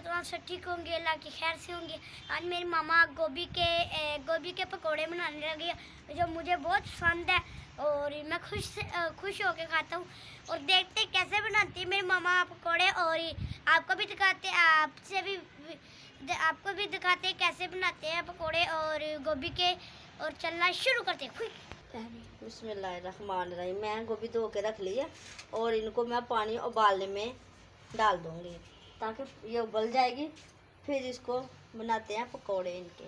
तो आप सब ठीक होंगे, अल्लाह की खैर से होंगे। आज मेरी मामा गोभी के पकोड़े बनाने लगी है जो मुझे बहुत पसंद है और मैं खुश होकर खाता हूँ। और देखते कैसे बनाती है मेरी मामा पकोड़े और आपको भी दिखाते आपको भी दिखाते हैं कैसे बनाते हैं पकोड़े और गोभी के। और चलना शुरू करते हैं। बिस्मिल्लाहिर्रहमानिर्रहीम। मैं गोभी धो के रख ली है और इनको मैं पानी उबालने में डाल दूंगी ताकि ये उबल जाएगी। फिर इसको बनाते हैं पकोड़े इनके।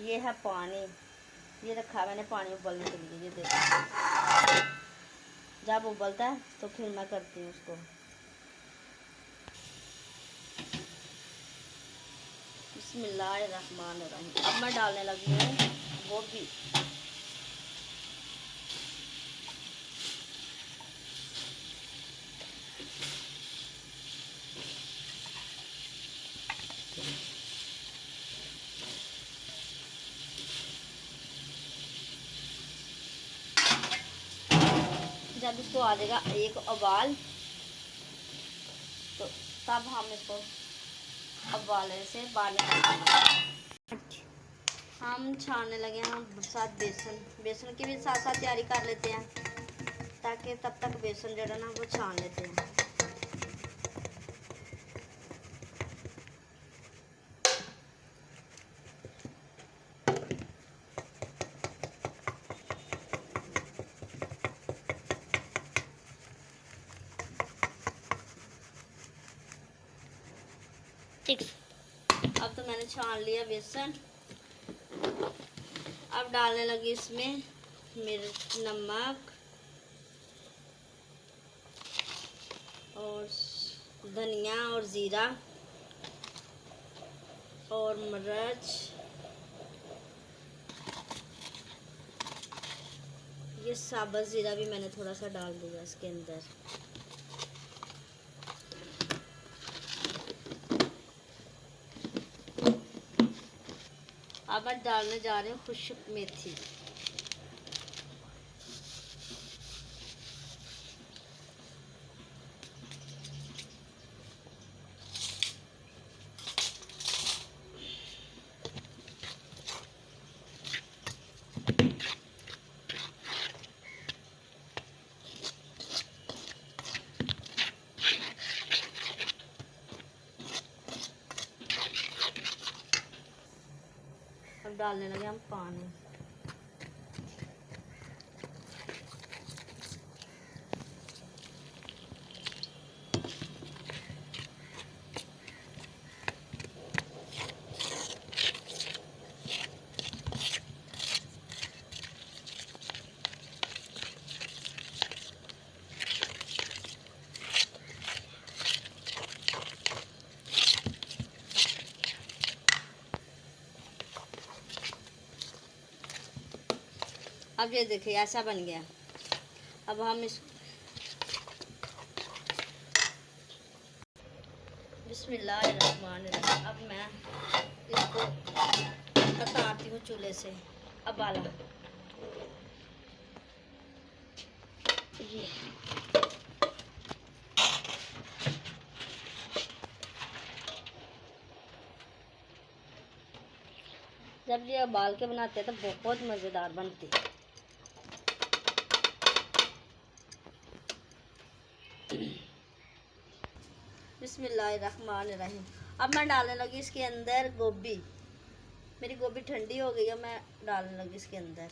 ये है पानी, ये रखा मैंने पानी उबलने के लिए। ये देखो जब उबलता है तो फिर मैं करती हूँ उसको। बिस्मिल्लाहिर्रहमानिर्रहीम। अब मैं डालने लगी हूँ गोभी। जब इसको आ जाएगा एक उबाल तो तब हम इसको उबाले से बाहर निकालेंगे। हम छानने लगे हैं साथ बेसन की भी साथ साथ तैयारी कर लेते हैं ताकि तब तक बेसन जो है ना वो छान लेते हैं। अब तो मैंने छान लिया बेसन। अब डालने लगी इसमें मिर्च, नमक और धनिया और ज़ीरा और मिर्च। ये साबुत ज़ीरा भी मैंने थोड़ा सा डाल दिया इसके अंदर। अब मैं डालने जा रही हूँ खुश्क मेथी। अब डालने लगे हम पानी। अब ये देखिए ऐसा बन गया। अब हम इस बिस्मिल्लाहिर्रहमानिर्रहीम। अब मैं इसको उतारती हूँ चूल्हे से। अब आला ये जब ये उबाल के बनाते हैं तो बहुत मज़ेदार बनती है। बिस्मिल्लाहिर्रहमानिर्रहीम। अब मैं डालने लगी इसके अंदर गोभी। मेरी गोभी ठंडी हो गई है, मैं डालने लगी इसके अंदर।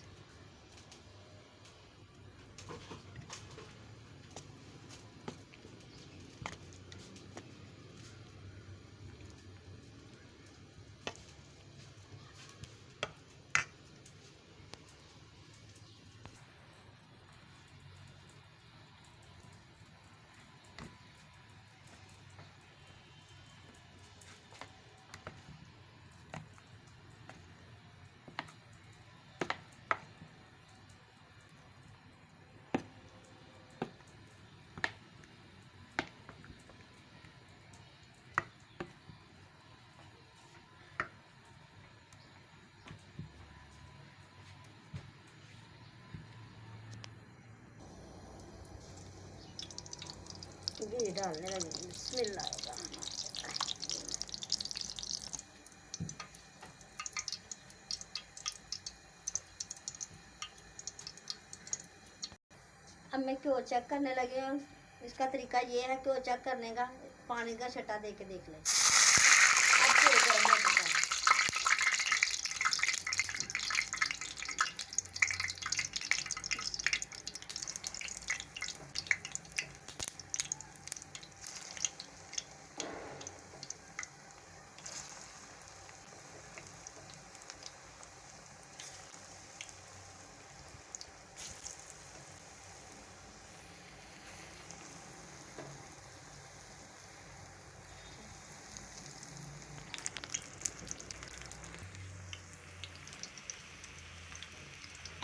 घी डालने लगे। बिस्मिल्लाह। अब मैं क्यों चेक करने लगे हूँ। इसका तरीका ये है क्यों चेक करने का, पानी का छटा दे के देख ले। अब क्यों गर्म हो चुका है।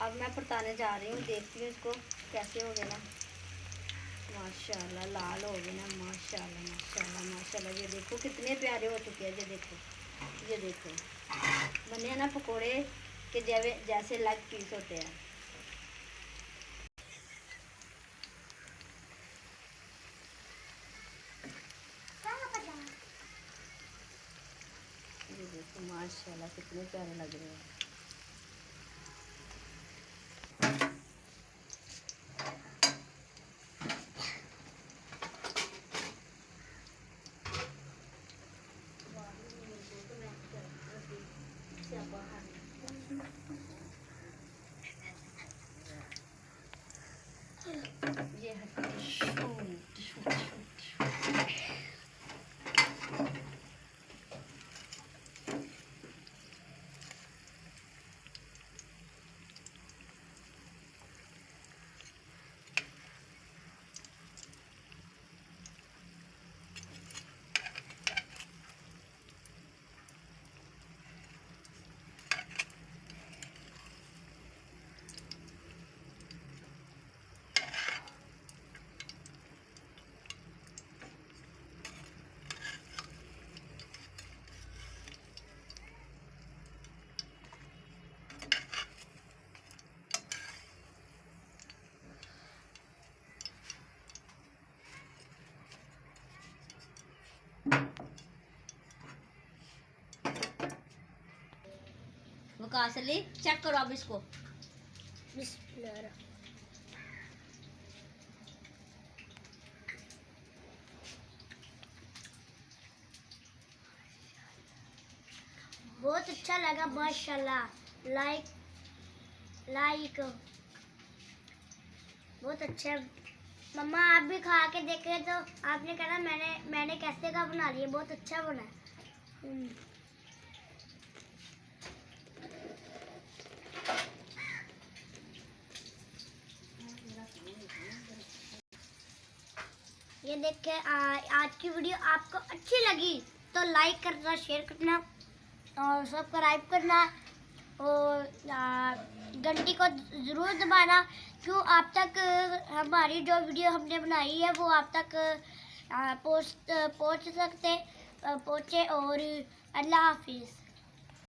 अब मैं परताने जा रही हूँ, देखती हूँ इसको कैसे हो गया ना। माशाल्लाह लाल हो गए ना, माशाल्लाह माशाल्लाह माशाल्लाह। ये देखो कितने प्यारे हो चुके हैं। ये देखो बने हैं ना पकोड़े के जैसे लेग पीस होते हैं। ये देखो माशाल्लाह कितने प्यारे लग रहे हैं। ये वकास अली चेक करो अब इसको। बिस्मिल्लाह। बहुत अच्छा लगा माशाल्लाह। लाइक बहुत अच्छा। मम्मा आप भी खा के देखे तो आपने कहा मैंने कैसे का बना लिया, बहुत अच्छा बना है। ये देखे आज की वीडियो आपको अच्छी लगी तो लाइक करना, शेयर करना और सब्सक्राइब करना और घंटी को ज़रूर दबाना, क्यों आप तक हमारी जो वीडियो हमने बनाई है वो आप तक पहुँचे। और अल्लाह हाफिज़।